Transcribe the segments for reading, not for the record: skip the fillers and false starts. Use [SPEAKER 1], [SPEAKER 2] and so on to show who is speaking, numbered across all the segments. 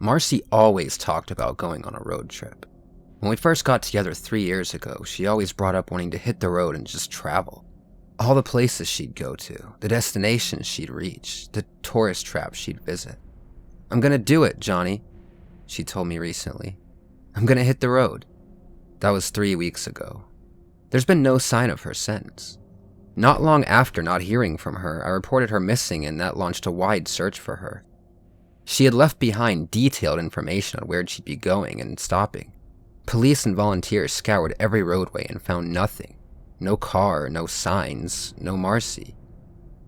[SPEAKER 1] Marcy always talked about going on a road trip. When we first got together 3 years ago, she always brought up wanting to hit the road and just travel. All the places she'd go to, the destinations she'd reach, the tourist traps she'd visit. "I'm gonna do it, Johnny," she told me recently. "I'm gonna hit the road." That was 3 weeks ago. There's been no sign of her since. Not long after not hearing from her, I reported her missing, and that launched a wide search for her. She had left behind detailed information on where she'd be going and stopping. Police and volunteers scoured every roadway and found nothing. No car, no signs, no Marcy.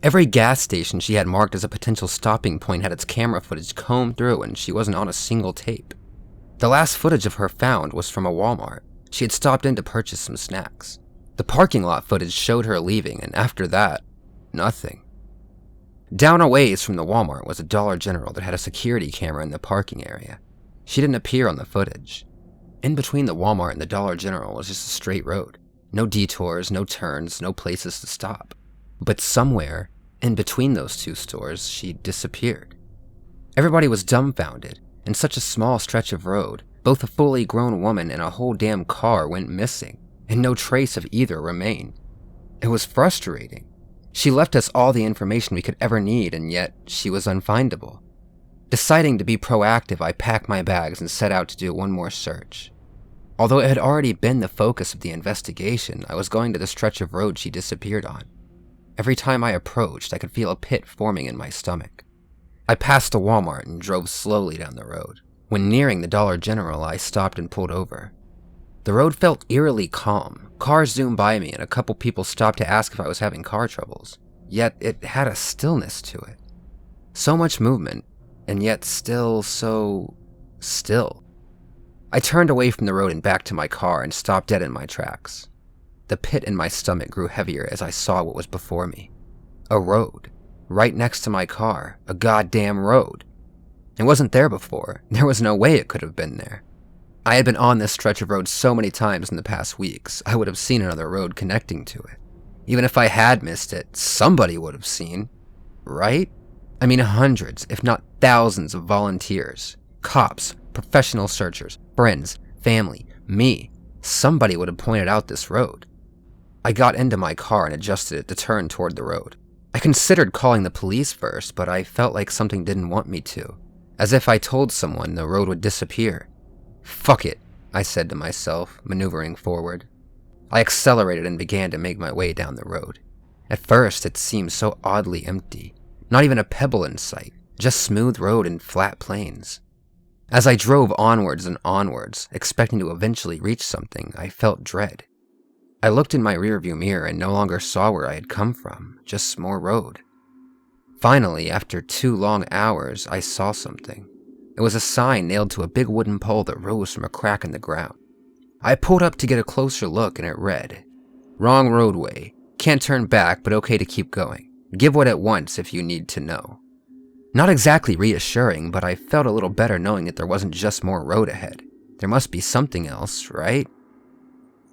[SPEAKER 1] Every gas station she had marked as a potential stopping point had its camera footage combed through, and she wasn't on a single tape. The last footage of her found was from a Walmart. She had stopped in to purchase some snacks. The parking lot footage showed her leaving, and after that, nothing. Down a ways from the Walmart was a Dollar General that had a security camera in the parking area. She didn't appear on the footage. In between the Walmart and the Dollar General was just a straight road. No detours, no turns, no places to stop. But somewhere, in between those two stores, she disappeared. Everybody was dumbfounded. In such a small stretch of road, both a fully grown woman and a whole damn car went missing, and no trace of either remained. It was frustrating. She left us all the information we could ever need, and yet she was unfindable. Deciding to be proactive, I packed my bags and set out to do one more search. Although it had already been the focus of the investigation, I was going to the stretch of road she disappeared on. Every time I approached, I could feel a pit forming in my stomach. I passed the Walmart and drove slowly down the road. When nearing the Dollar General, I stopped and pulled over. The road felt eerily calm. Cars zoomed by me and a couple people stopped to ask if I was having car troubles. Yet it had a stillness to it. So much movement, and yet still so still. I turned away from the road and back to my car and stopped dead in my tracks. The pit in my stomach grew heavier as I saw what was before me. A road. Right next to my car. A goddamn road. It wasn't there before. There was no way it could have been there. I had been on this stretch of road so many times in the past weeks, I would have seen another road connecting to it. Even if I had missed it, somebody would have seen. Right? I mean hundreds, if not thousands of volunteers, cops, professional searchers, friends, family, me. Somebody would have pointed out this road. I got into my car and adjusted it to turn toward the road. I considered calling the police first, but I felt like something didn't want me to. As if I told someone, the road would disappear. "Fuck it," I said to myself, maneuvering forward. I accelerated and began to make my way down the road. At first, it seemed so oddly empty. Not even a pebble in sight, just smooth road and flat plains. As I drove onwards and onwards, expecting to eventually reach something, I felt dread. I looked in my rearview mirror and no longer saw where I had come from, just more road. Finally, after 2 long hours, I saw something. It was a sign nailed to a big wooden pole that rose from a crack in the ground. I pulled up to get a closer look and it read, "Wrong roadway. Can't turn back, but okay to keep going. Give what it wants if you need to know." Not exactly reassuring, but I felt a little better knowing that there wasn't just more road ahead. There must be something else, right?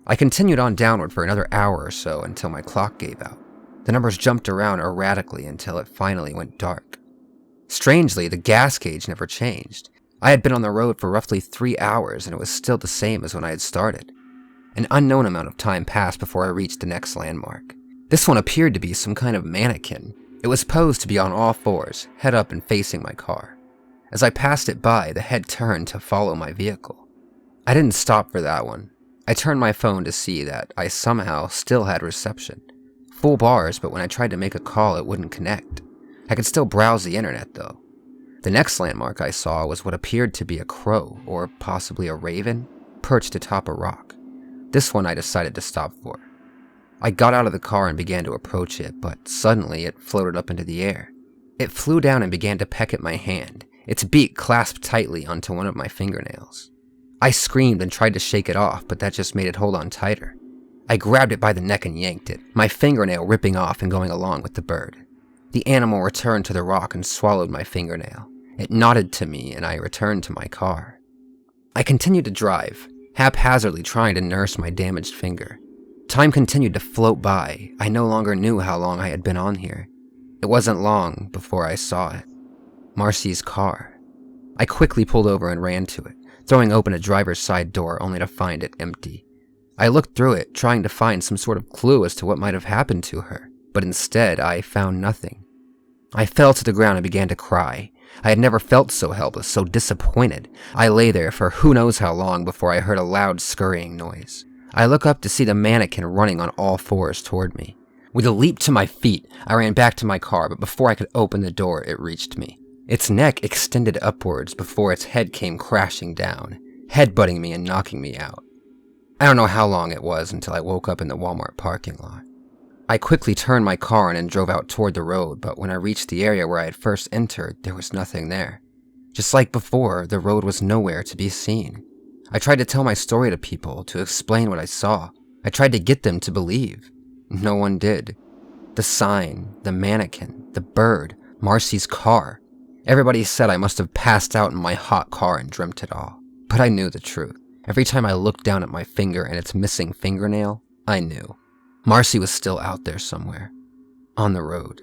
[SPEAKER 1] I continued on downward for another hour or so until my clock gave out. The numbers jumped around erratically until it finally went dark. Strangely, the gas gauge never changed. I had been on the road for roughly 3 hours and it was still the same as when I had started. An unknown amount of time passed before I reached the next landmark. This one appeared to be some kind of mannequin. It was posed to be on all fours, head up and facing my car. As I passed it by, the head turned to follow my vehicle. I didn't stop for that one. I turned my phone to see that I somehow still had reception. Full bars, but when I tried to make a call, it wouldn't connect. I could still browse the internet, though. The next landmark I saw was what appeared to be a crow, or possibly a raven, perched atop a rock. This one I decided to stop for. I got out of the car and began to approach it, but suddenly it floated up into the air. It flew down and began to peck at my hand, its beak clasped tightly onto one of my fingernails. I screamed and tried to shake it off, but that just made it hold on tighter. I grabbed it by the neck and yanked it, my fingernail ripping off and going along with the bird. The animal returned to the rock and swallowed my fingernail. It nodded to me and I returned to my car. I continued to drive, haphazardly trying to nurse my damaged finger. Time continued to float by. I no longer knew how long I had been on here. It wasn't long before I saw it. Marcy's car. I quickly pulled over and ran to it, throwing open a driver's side door only to find it empty. I looked through it, trying to find some sort of clue as to what might have happened to her, but instead I found nothing. I fell to the ground and began to cry. I had never felt so helpless, so disappointed. I lay there for who knows how long before I heard a loud scurrying noise. I look up to see the mannequin running on all fours toward me. With a leap to my feet, I ran back to my car, but before I could open the door, it reached me. Its neck extended upwards before its head came crashing down, headbutting me and knocking me out. I don't know how long it was until I woke up in the Walmart parking lot. I quickly turned my car on and drove out toward the road, but when I reached the area where I had first entered, there was nothing there. Just like before, the road was nowhere to be seen. I tried to tell my story to people, to explain what I saw. I tried to get them to believe. No one did. The sign, the mannequin, the bird, Marcy's car. Everybody said I must have passed out in my hot car and dreamt it all. But I knew the truth. Every time I looked down at my finger and its missing fingernail, I knew. Marcy was still out there somewhere. On the road.